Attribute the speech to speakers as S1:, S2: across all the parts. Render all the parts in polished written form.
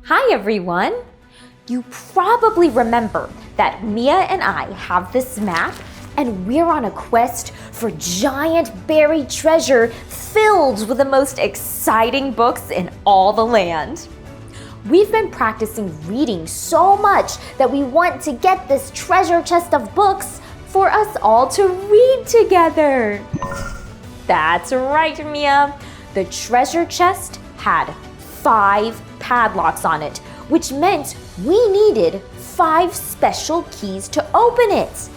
S1: Hi everyone! You probably remember that Mia and I have this map and we're on a quest for giant buried treasure filled with the most exciting books in all the land. We've been practicing reading so much that we want to get this treasure chest of books for us all to read together. That's right, Mia. The treasure chest had 5 padlocks on it, which meant we needed 5 special keys to open it.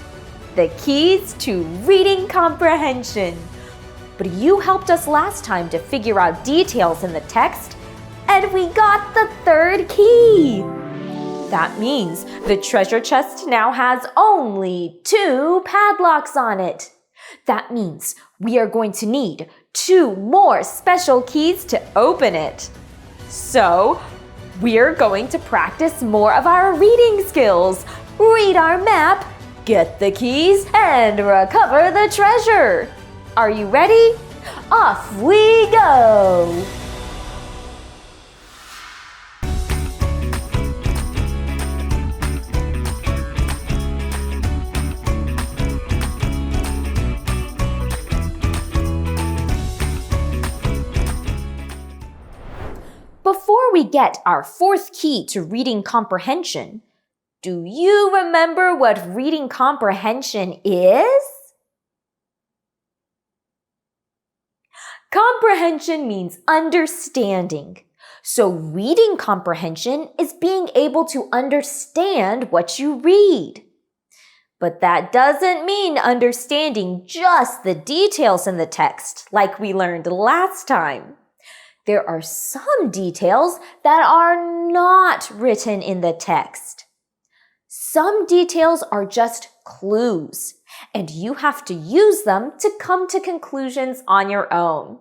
S1: The keys to reading comprehension. But you helped us last time to figure out details in the text, and we got the 3rd key. That means the treasure chest now has only 2 padlocks on it. That means we are going to need 2 more special keys to open it. So, we're going to practice more of our reading skills, read our map, get the keys, and recover the treasure. Are you ready? Off we go! Before we get our 4th key to reading comprehension, do you remember what reading comprehension is? Comprehension means understanding. So reading comprehension is being able to understand what you read. But that doesn't mean understanding just the details in the text, like we learned last time. There are some details that are not written in the text. Some details are just clues, and you have to use them to come to conclusions on your own.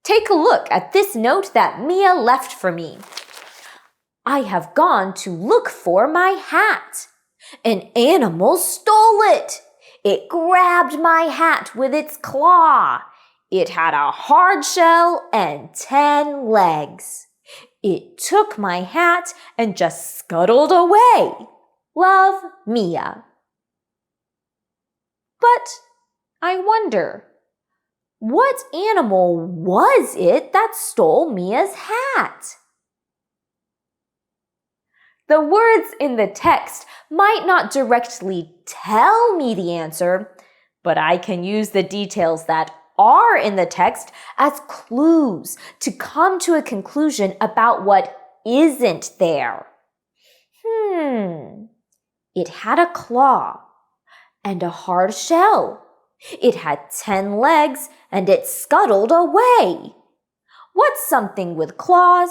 S1: Take a look at this note that Mia left for me. I have gone to look for my hat. An animal stole it. It grabbed my hat with its claw. It had a hard shell and 10 legs. It took my hat and just scuttled away. Love, Mia. But I wonder, what animal was it that stole Mia's hat? The words in the text might not directly tell me the answer, but I can use the details that are in the text as clues to come to a conclusion about what isn't there. It had a claw and a hard shell. It had 10 legs and it scuttled away. What's something with claws,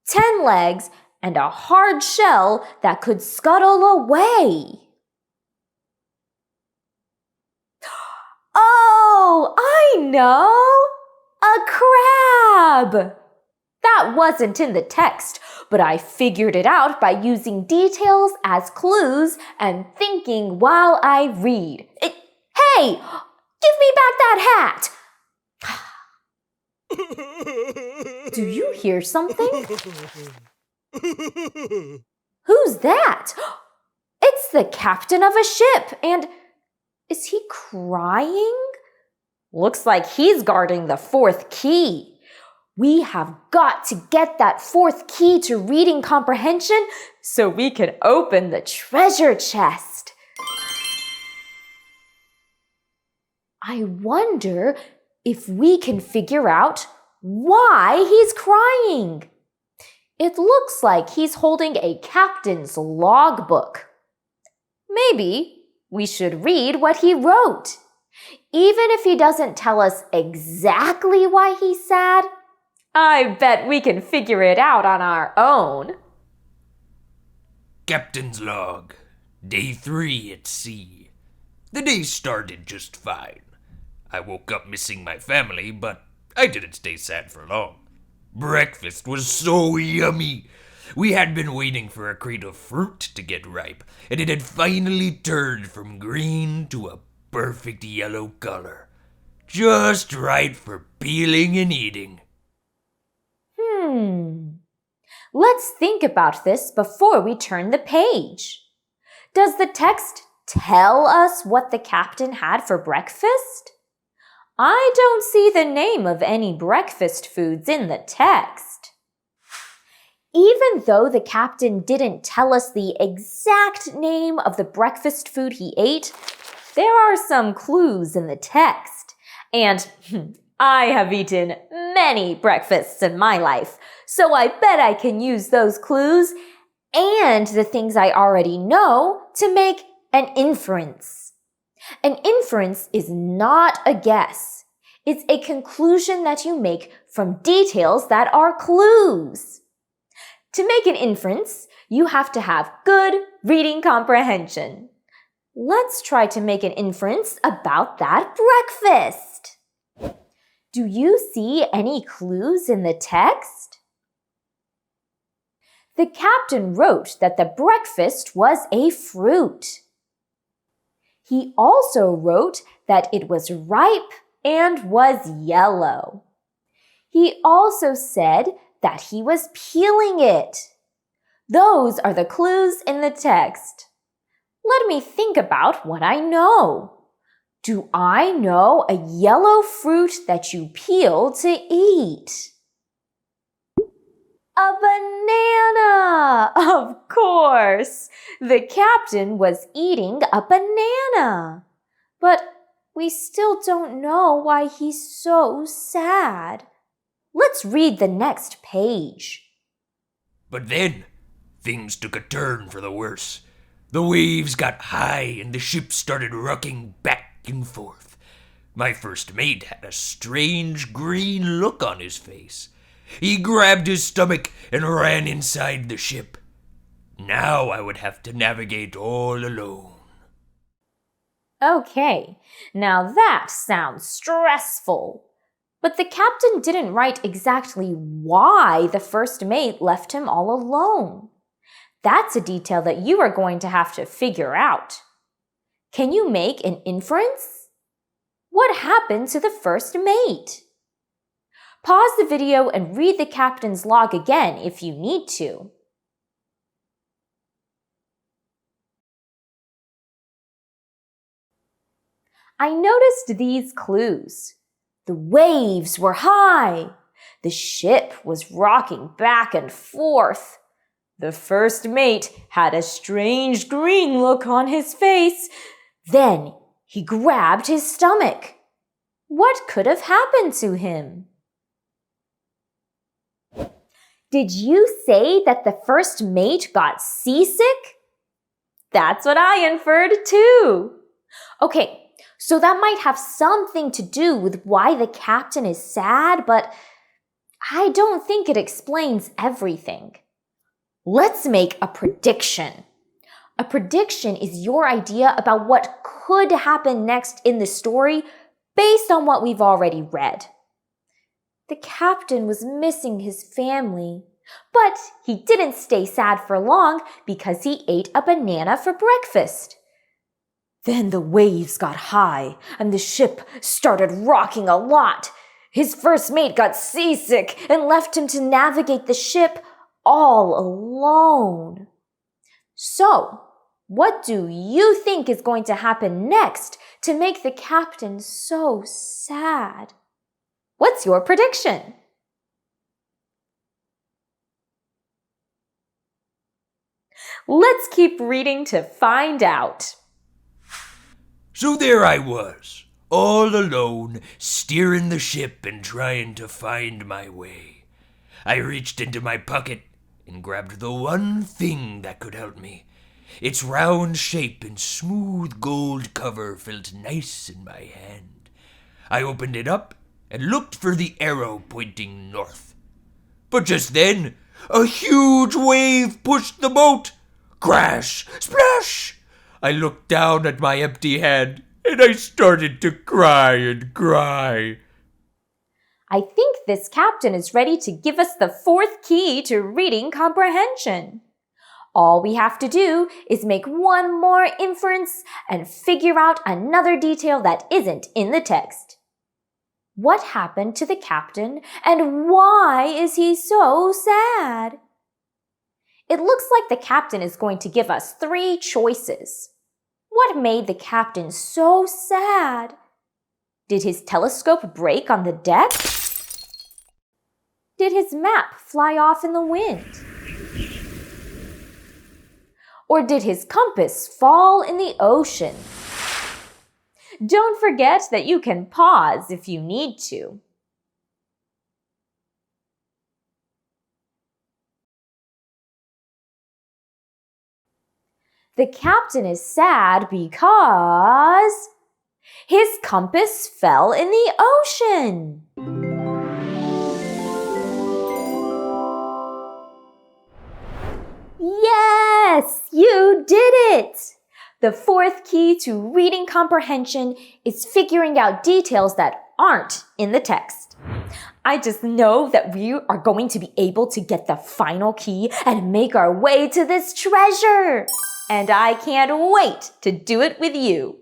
S1: 10 legs, and a hard shell that could scuttle away? Oh, I know! A crab! That wasn't in the text, but I figured it out by using details as clues and thinking while I read. Hey! Give me back that hat! Do you hear something? Who's that? It's the captain of a ship, and is he crying? Looks like he's guarding the 4th key. We have got to get that 4th key to reading comprehension so we can open the treasure chest. I wonder if we can figure out why he's crying. It looks like he's holding a captain's logbook. Maybe we should read what he wrote. Even if he doesn't tell us exactly why he's sad, I bet we can figure it out on our own.
S2: Captain's log. Day 3 at sea. The day started just fine. I woke up missing my family, but I didn't stay sad for long. Breakfast was so yummy. We had been waiting for a crate of fruit to get ripe, and it had finally turned from green to a perfect yellow color. Just right for peeling and eating.
S1: Let's think about this before we turn the page. Does the text tell us what the captain had for breakfast? I don't see the name of any breakfast foods in the text. Even though the captain didn't tell us the exact name of the breakfast food he ate, there are some clues in the text. And I have eaten many breakfasts in my life, so I bet I can use those clues and the things I already know to make an inference. An inference is not a guess. It's a conclusion that you make from details that are clues. To make an inference, you have to have good reading comprehension. Let's try to make an inference about that breakfast. Do you see any clues in the text? The captain wrote that the breakfast was a fruit. He also wrote that it was ripe and was yellow. He also said that he was peeling it. Those are the clues in the text. Let me think about what I know. Do I know a yellow fruit that you peel to eat? A banana! Of course! The captain was eating a banana. But we still don't know why he's so sad. Let's read the next page.
S2: But then, things took a turn for the worse. The waves got high and the ship started rocking back and forth. My first mate had a strange green look on his face. He grabbed his stomach and ran inside the ship. Now I would have to navigate all alone.
S1: Okay, now that sounds stressful. But the captain didn't write exactly why the first mate left him all alone. That's a detail that you are going to have to figure out. Can you make an inference? What happened to the first mate? Pause the video and read the captain's log again if you need to. I noticed these clues. The waves were high. The ship was rocking back and forth. The first mate had a strange green look on his face. Then he grabbed his stomach. What could have happened to him? Did you say that the first mate got seasick? That's what I inferred too. Okay. So that might have something to do with why the captain is sad, but I don't think it explains everything. Let's make a prediction. A prediction is your idea about what could happen next in the story based on what we've already read. The captain was missing his family, but he didn't stay sad for long because he ate a banana for breakfast. Then the waves got high and the ship started rocking a lot. His first mate got seasick and left him to navigate the ship all alone. So, what do you think is going to happen next to make the captain so sad? What's your prediction? Let's keep reading to find out.
S2: So there I was, all alone, steering the ship and trying to find my way. I reached into my pocket and grabbed the one thing that could help me. Its round shape and smooth gold cover felt nice in my hand. I opened it up and looked for the arrow pointing north. But just then, a huge wave pushed the boat. Crash! Splash! I looked down at my empty hand, and I started to cry and cry.
S1: I think this captain is ready to give us the fourth key to reading comprehension. All we have to do is make one more inference and figure out another detail that isn't in the text. What happened to the captain, and why is he so sad? It looks like the captain is going to give us 3 choices. What made the captain so sad? Did his telescope break on the deck? Did his map fly off in the wind? Or did his compass fall in the ocean? Don't forget that you can pause if you need to. The captain is sad because his compass fell in the ocean. Yes, you did it! The 4th key to reading comprehension is figuring out details that aren't in the text. I just know that we are going to be able to get the final key and make our way to this treasure. And I can't wait to do it with you.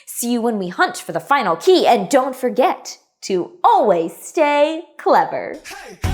S1: See you when we hunt for the final key, and don't forget to always stay clever.
S3: Hey!